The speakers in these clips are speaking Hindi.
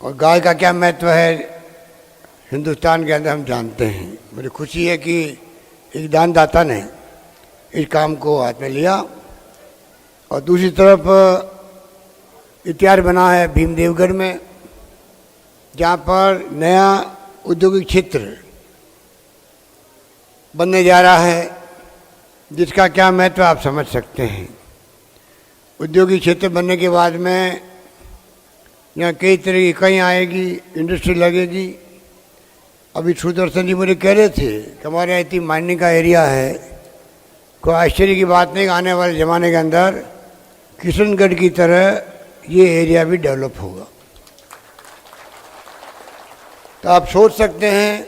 और गाय का क्या महत्व है हिंदुस्तान के अंदर हम जानते हैं। मुझे खुशी है कि एक दानदाता ने इस काम को हाथ में लिया। और दूसरी तरफ इतिहास बना है भीमदेवगढ़ में, जहाँ पर नया औद्योगिक क्षेत्र बनने जा रहा है, जिसका क्या महत्व आप समझ सकते हैं। औद्योगिक क्षेत्र बनने के बाद में यहाँ कई तरह की इकाइयाँ आएगी, इंडस्ट्री लगेगी। अभी सुदर्शन जी मुझे कह रहे थे कि हमारे यहाँ इतनी माइनिंग का एरिया है, कोई आश्चर्य की बात नहीं, आने वाले ज़माने के अंदर किशनगढ़ की तरह ये एरिया भी डेवलप होगा। तो आप सोच सकते हैं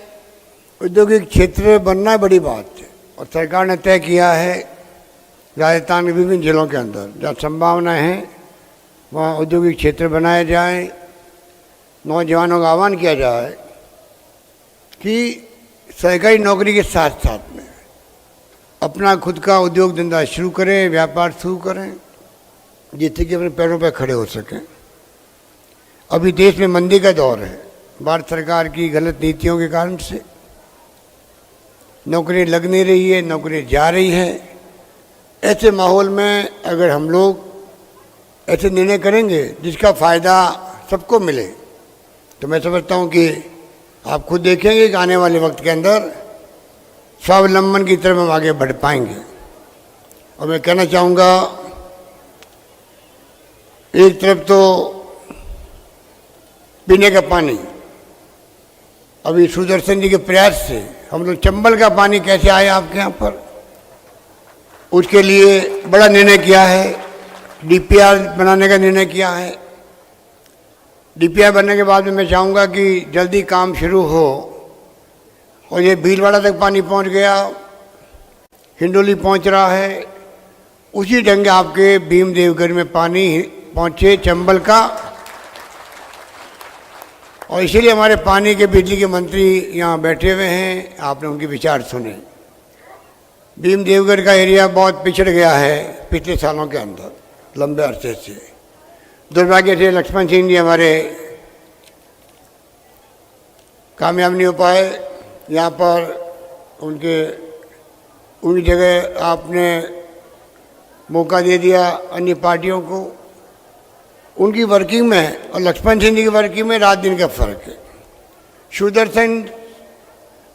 औद्योगिक क्षेत्र बनना बड़ी बात है। और सरकार ने तय किया है राजस्थान के विभिन्न जिलों के अंदर जहाँ संभावनाएं हैं वहाँ औद्योगिक क्षेत्र बनाए जाएं। नौजवानों का आह्वान किया जाए कि सरकारी नौकरी के साथ साथ में अपना खुद का उद्योग धंधा शुरू करें, व्यापार शुरू करें, जिससे कि अपने पैरों पर खड़े हो सकें। अभी देश में मंदी का दौर है, भारत सरकार की गलत नीतियों के कारण से नौकरी लग नहीं रही है, नौकरी जा रही है। ऐसे माहौल में अगर हम लोग ऐसे निर्णय करेंगे जिसका फ़ायदा सबको मिले, तो मैं समझता हूँ कि आप खुद देखेंगे कि आने वाले वक्त के अंदर स्वावलंबन की तरफ हम आगे बढ़ पाएंगे। और मैं कहना चाहूँगा, एक तरफ तो पीने का पानी, अभी सुदर्शन जी के प्रयास से हम लोग चंबल का पानी कैसे आया आपके यहाँ पर, उसके लिए बड़ा निर्णय किया है। डीपीआर बनाने का निर्णय किया है। डीपीआर बनने के बाद में मैं चाहूँगा कि जल्दी काम शुरू हो। और ये भीलवाड़ा तक पानी पहुँच गया, हिंडोली पहुँच रहा है, उसी ढंग आपके भीमदेवगढ़ में पानी पहुँचे चंबल का। और इसीलिए हमारे पानी के बिजली के मंत्री यहाँ बैठे हुए हैं, आपने उनके विचार सुने। भीमदेवगढ़ का एरिया बहुत पिछड़ गया है पिछले सालों के अंदर, लंबे अरसे से। दुर्भाग्य से लक्ष्मण सिंह जी हमारे कामयाब नहीं हो पाए यहाँ पर। उनकी जगह आपने मौका दे दिया अन्य पार्टियों को। उनकी वर्किंग में और लक्ष्मण सिंह जी की वर्किंग में रात दिन का फर्क है। सुदर्शन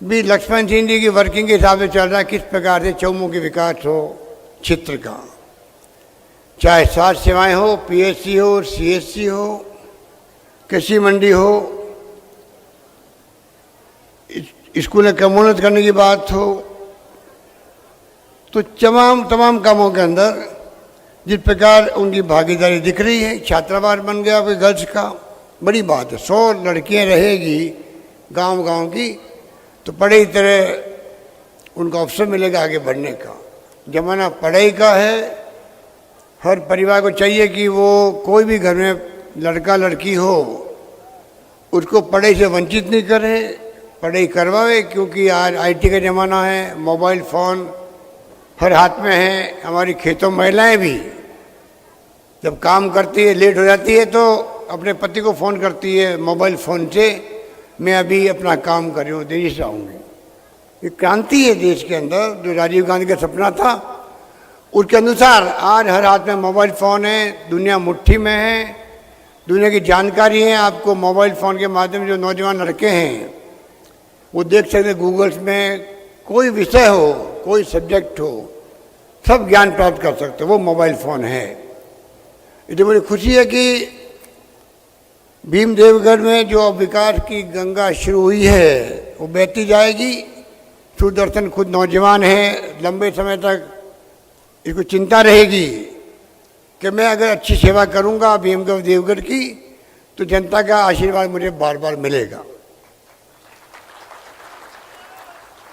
भी लक्ष्मण सिंह जी की वर्किंग के हिसाब से चल रहा है, किस प्रकार से चौमुखी विकास हो क्षेत्र का, चाहे स्वास्थ्य सेवाएं हो, पीएचसी हो, सीएचसी हो, कृषि मंडी हो, स्कूलें कमोन्नत करने की बात हो। तो तमाम कामों के अंदर जिस प्रकार उनकी भागीदारी दिख रही है, छात्रावास बन गया कोई गर्ल्स का, बड़ी बात है। 100 लड़कियां रहेगी गांव की, तो पढ़ी तरह उनको अवसर मिलेगा आगे बढ़ने का। जमाना पढ़ाई का है। हर परिवार को चाहिए कि वो कोई भी घर में लड़का लड़की हो उसको पढ़ाई से वंचित नहीं करे, पढ़ाई करवावे। क्योंकि आज आईटी का ज़माना है, मोबाइल फ़ोन हर हाथ में है। हमारी खेतों महिलाएं भी जब काम करती है, लेट हो जाती है, तो अपने पति को फ़ोन करती है मोबाइल फ़ोन से, मैं अभी अपना काम कर रही हूँ, देरी से आऊँगी। ये क्रांति है देश के अंदर, जो राजीव गांधी का सपना था उसके अनुसार आज हर हाथ में मोबाइल फ़ोन है, दुनिया मुट्ठी में है, दुनिया की जानकारी है। आपको मोबाइल फ़ोन के माध्यम से जो नौजवान लड़के हैं वो देख सकते हैं, गूगल्स में कोई विषय हो, कोई सब्जेक्ट हो, सब ज्ञान प्राप्त कर सकते, वो मोबाइल फ़ोन है। इसलिए मुझे खुशी है कि भीमदेवगढ़ में जो विकास की गंगा शुरू हुई है वो बहती जाएगी। सुदर्शन खुद नौजवान है, लंबे समय तक इसको चिंता रहेगी कि मैं अगर अच्छी सेवा करूंगा भीमदेवगढ़ की तो जनता का आशीर्वाद मुझे बार बार मिलेगा।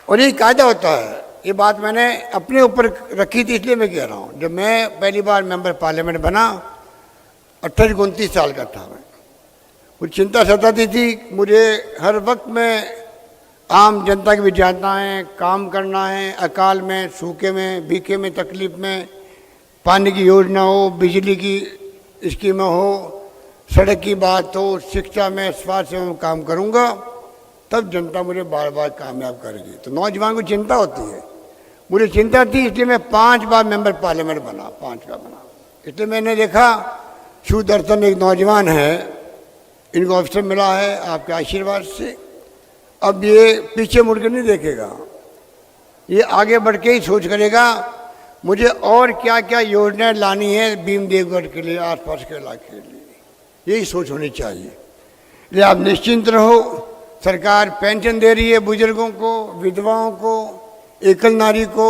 और ये कायदा होता है। ये बात मैंने अपने ऊपर रखी थी, इसलिए मैं कह रहा हूँ। जब मैं पहली बार मेंबर पार्लियामेंट बना, 28-29 साल का था मैं, कुछ चिंता सताती थी मुझे। हर वक्त में आम जनता की भी जानना है, काम करना है, अकाल में, सूखे में, भीखे में, तकलीफ में, पानी की योजना हो, बिजली की स्कीमें हो, सड़क की बात हो, शिक्षा में, स्वास्थ्य में काम करूंगा, तब जनता मुझे बार बार कामयाब करेगी। तो नौजवान को चिंता होती है, मुझे चिंता थी, इसलिए मैं 5 बार मेंबर पार्लियामेंट बना, 5 बार बना। इसलिए मैंने देखा सुदर्शन एक नौजवान है, इनको अवसर मिला है आपके आशीर्वाद से। अब ये पीछे मुड़ के नहीं देखेगा, ये आगे बढ़ के ही सोच करेगा मुझे और क्या क्या योजनाएं लानी है भीम देवगढ़ के लिए, आसपास के इलाके के लिए, यही सोच होनी चाहिए। इसलिए आप निश्चिंत रहो, सरकार पेंशन दे रही है बुजुर्गों को, विधवाओं को, एकल नारी को।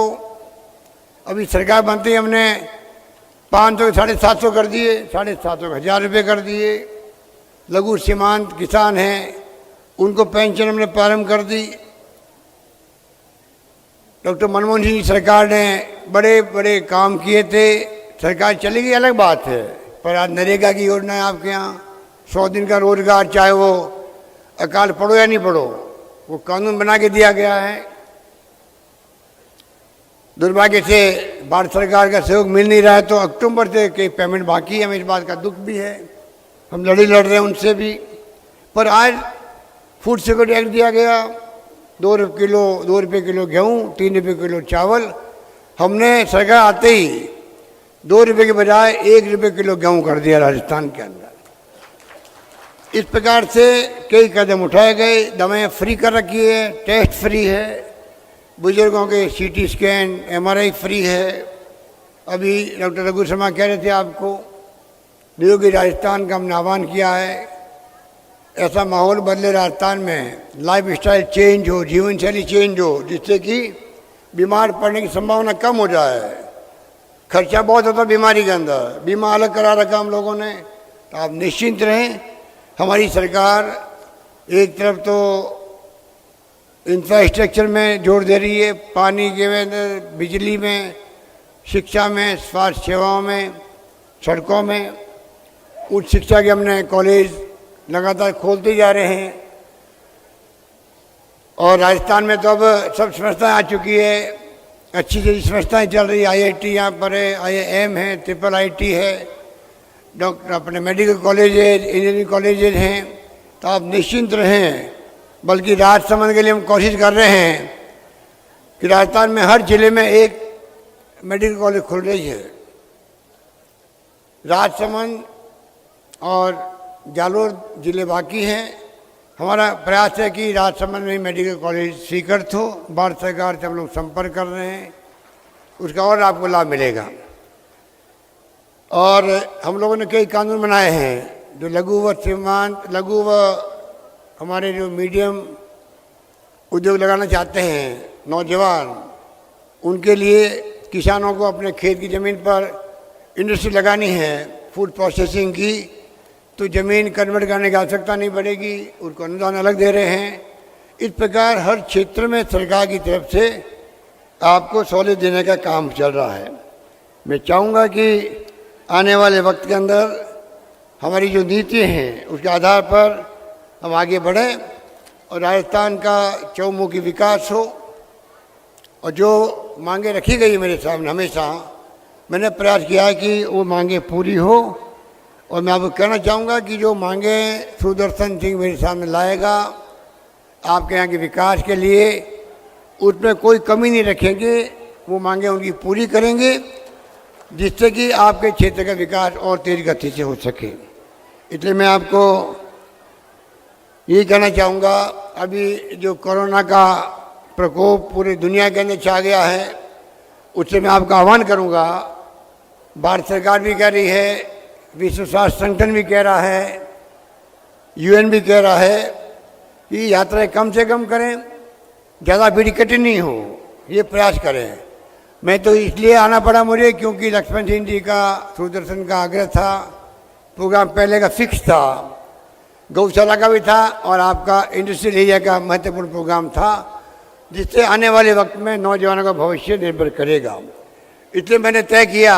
अभी सरकार बनते ही हमने 500 750 कर दिए, 750 1000 रुपये कर दिए। लघु सीमांत किसान हैं उनको पेंशन हमने प्रारंभ कर दी। डॉक्टर मनमोहन सिंह की सरकार ने बड़े बड़े काम किए थे, सरकार चली गई अलग बात है, पर आज नरेगा की योजना है आपके यहाँ, 100 दिन का रोजगार, चाहे वो अकाल पढ़ो या नहीं पढ़ो, वो कानून बना के दिया गया है। दुर्भाग्य से भारत सरकार का सहयोग मिल नहीं रहा है, तो अक्टूबर से कई पेमेंट बाकी है, हमें इस बात का दुख भी है, हम लड़ रहे हैं उनसे भी। पर आज फूड सिक्योरिटी एक्ट दिया गया, 2 रुपये किलो गेहूँ, 3 रुपये किलो चावल। हमने सरकार आते ही 2 रुपये के बजाय 1 रुपये किलो गेहूँ कर दिया राजस्थान के अंदर। इस प्रकार से कई कदम उठाए गए, दवाएं फ्री कर रखी है, टेस्ट फ्री है, बुजुर्गों के CT स्कैन, MRI फ्री है। अभी डॉक्टर रघु शर्मा कह रहे थे आपको, निरोगी राजस्थान का हमने आह्वान किया है। ऐसा माहौल बदले राजस्थान में, लाइफ स्टाइल चेंज हो, जीवन शैली चेंज हो, जिससे कि बीमार पड़ने की संभावना कम हो जाए। खर्चा बहुत होता बीमारी के अंदर, बीमा अलग करा रखा हम लोगों ने। तो आप निश्चिंत रहें, हमारी सरकार एक तरफ तो इंफ्रास्ट्रक्चर में जोर दे रही है, पानी के में, बिजली में, शिक्षा में, स्वास्थ्य सेवाओं में, सड़कों में। उच्च शिक्षा के हमने कॉलेज लगातार खोलते जा रहे हैं। और राजस्थान में तो अब सब संस्थाएं आ चुकी है, अच्छी अच्छी संस्थाएं चल रही है। IIT यहाँ पर है, IIM है, IIIT है, डॉक्टर अपने मेडिकल कॉलेजेज, इंजीनियरिंग कॉलेजेज हैं। तो आप निश्चिंत रहें, बल्कि राजसमंद के लिए हम कोशिश कर रहे हैं कि राजस्थान में हर जिले में एक मेडिकल कॉलेज खुल रही है। राजसमंद और जालोर जिले बाकी हैं। हमारा प्रयास है कि राजसमंद में मेडिकल कॉलेज स्वीकृत हो। भारत सरकार से हम लोग संपर्क कर रहे हैं, उसका और आपको लाभ मिलेगा। और हम लोगों ने कई कानून बनाए हैं जो लघु व सीमांत, लघु व हमारे जो मीडियम उद्योग लगाना चाहते हैं नौजवान, उनके लिए किसानों को अपने खेत की ज़मीन पर इंडस्ट्री लगानी है फूड प्रोसेसिंग की, तो ज़मीन कन्वर्ट करने की आवश्यकता नहीं पड़ेगी, उनको अनुदान अलग दे रहे हैं। इस प्रकार हर क्षेत्र में सरकार की तरफ से आपको सहूलियत देने का काम चल रहा है। मैं चाहूँगा कि आने वाले वक्त के अंदर हमारी जो नीति हैं उसके आधार पर हम आगे बढ़ें और राजस्थान का चौमुखी विकास हो। और जो मांगे रखी गई मेरे सामने, हमेशा मैंने प्रयास किया है कि वो मांगे पूरी हो। और मैं आपको कहना चाहूँगा कि जो मांगे सुदर्शन सिंह मेरे सामने लाएगा आपके यहाँ के विकास के लिए, उसमें कोई कमी नहीं रखेंगे, वो मांगे उनकी पूरी करेंगे, जिससे कि आपके क्षेत्र का विकास और तेज गति से हो सके। इसलिए मैं आपको यही कहना चाहूँगा, अभी जो कोरोना का प्रकोप पूरी दुनिया के अंदर छा गया है, उससे मैं आपका आह्वान करूँगा। भारत सरकार भी कह रही है, विश्व स्वास्थ्य संगठन भी कह रहा है, UN भी कह रहा है कि यात्राएं कम से कम करें, ज़्यादा भीड़ इकट्ठी नहीं हो, ये प्रयास करें। मैं तो इसलिए आना पड़ा मुझे क्योंकि लक्ष्मण सिंह जी का, सुदर्शन का आग्रह था, प्रोग्राम पहले का फिक्स था, गौशाला का भी था और आपका इंडस्ट्रियल एरिया का महत्वपूर्ण प्रोग्राम था, जिससे आने वाले वक्त में नौजवानों का भविष्य निर्भर करेगा। इसलिए मैंने तय किया,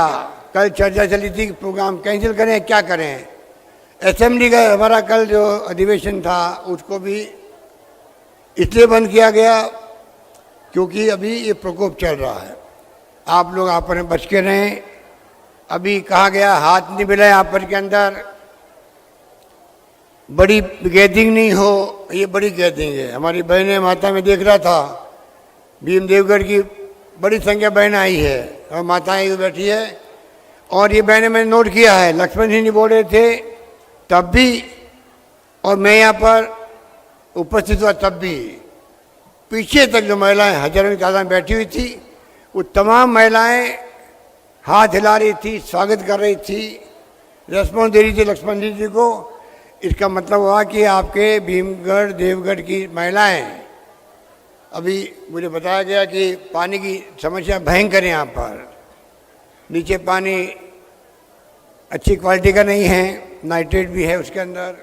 कल चर्चा चली थी कि प्रोग्राम कैंसिल करें, क्या करें। असेंबली का हमारा कल जो अधिवेशन था उसको भी इसलिए बंद किया गया क्योंकि अभी ये प्रकोप चल रहा है। आप लोग आपस में बच के रहें। अभी कहा गया हाथ नहीं मिलाएं आपस के अंदर, बड़ी गैदरिंग नहीं हो, ये बड़ी गैदरिंग है। हमारी बहनें माता में देख रहा था, भीम देवगढ़ की बड़ी संख्या बहन आई है और माताएं भी बैठी है। और ये बहनें मैंने नोट किया है, लक्ष्मण जी नहीं बोल रहे थे तब भी, और मैं यहाँ पर उपस्थित हुआ तब भी, पीछे तक जो महिलाएं हजारों की तादाद में बैठी हुई थी, वो तमाम महिलाएं हाथ हिला रही थी, स्वागत कर रही थी, रेस्पॉन्स दे रही थी लक्ष्मण जी को। इसका मतलब हुआ कि आपके भीमगढ़ देवगढ़ की महिलाएं, अभी मुझे बताया गया कि पानी की समस्या भयंकर है यहाँ पर, नीचे पानी अच्छी क्वालिटी का नहीं है, नाइट्रेट भी है उसके अंदर,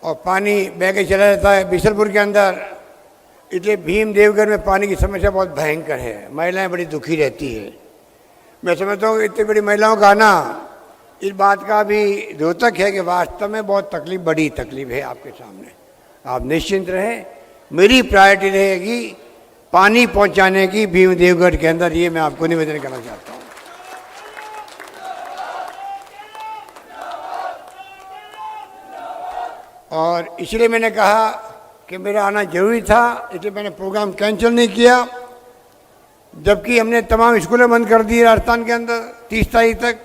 और पानी बह के चला जाता है बिशनपुर के अंदर। इसलिए भीम देवगढ़ में पानी की समस्या बहुत भयंकर है, महिलाएं बड़ी दुखी रहती है। मैं समझता हूँ कि इतनी बड़ी महिलाओं का आना इस बात का भी द्योतक है कि वास्तव में बहुत तकलीफ, बड़ी तकलीफ है आपके सामने। आप निश्चिंत रहें, मेरी प्रायोरिटी रहेगी पानी पहुंचाने की भीम देवगढ़ के अंदर, ये मैं आपको निवेदन करना चाहता हूँ। और इसलिए मैंने कहा कि मेरा आना जरूरी था, इसलिए मैंने प्रोग्राम कैंसिल नहीं किया। जबकि हमने तमाम स्कूलें बंद कर दी राजस्थान के अंदर 30 तारीख तक,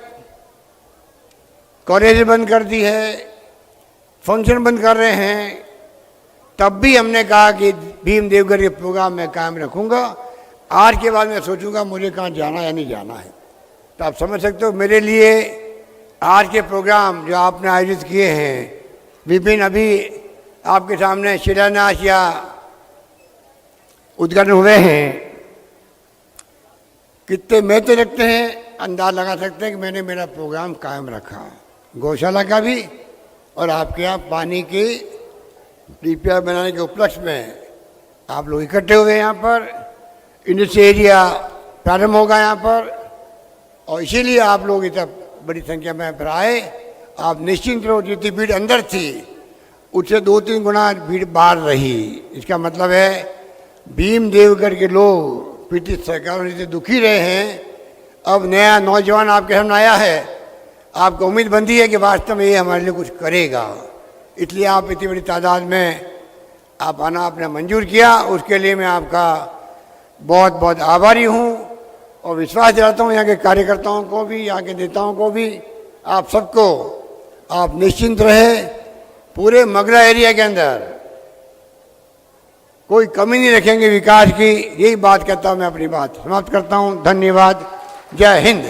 कॉलेज बंद कर दी है, फंक्शन बंद कर रहे हैं, तब भी हमने कहा कि भीम देवगढ़ के प्रोग्राम मैं कायम रखूँगा। आज के बाद मैं सोचूंगा मुझे कहाँ जाना या नहीं जाना है। तो आप समझ सकते हो मेरे लिए आज के प्रोग्राम जो आपने आयोजित किए हैं, विभिन्न अभी आपके सामने शिलान्यास या उद्घाटन हुए हैं, कितने महत्व रखते हैं, अंदाज लगा सकते हैं कि मैंने मेरा प्रोग्राम कायम रखा, गौशाला का भी और आपके यहाँ पानी की डीपीआर बनाने के उपलक्ष्य में आप लोग इकट्ठे हुए यहाँ पर, इंडस्ट्री एरिया प्रारंभ होगा यहाँ पर, और इसीलिए आप लोग इतना बड़ी संख्या में पर आए। आप निश्चिंत रहो, जितनी भीड़ अंदर थी उससे 2-3 गुना भीड़ बाहर रही। इसका मतलब है भीम देवगढ़ के लोग पीड़ित सरकारों से दुखी रहे हैं। अब नया नौजवान आपके सामने आया है, आपको उम्मीद बंधी है कि वास्तव में ये हमारे लिए कुछ करेगा, इसलिए आप इतनी बड़ी तादाद में आप आना आपने मंजूर किया। उसके लिए मैं आपका बहुत बहुत आभारी हूँ और विश्वास दिलाता हूँ यहाँ के कार्यकर्ताओं को भी, यहाँ के नेताओं को भी, आप सबको। आप निश्चिंत रहे, पूरे मगरा एरिया के अंदर कोई कमी नहीं रखेंगे विकास की, यही बात कहता हूँ। मैं अपनी बात समाप्त करता हूँ। धन्यवाद। जय हिंद।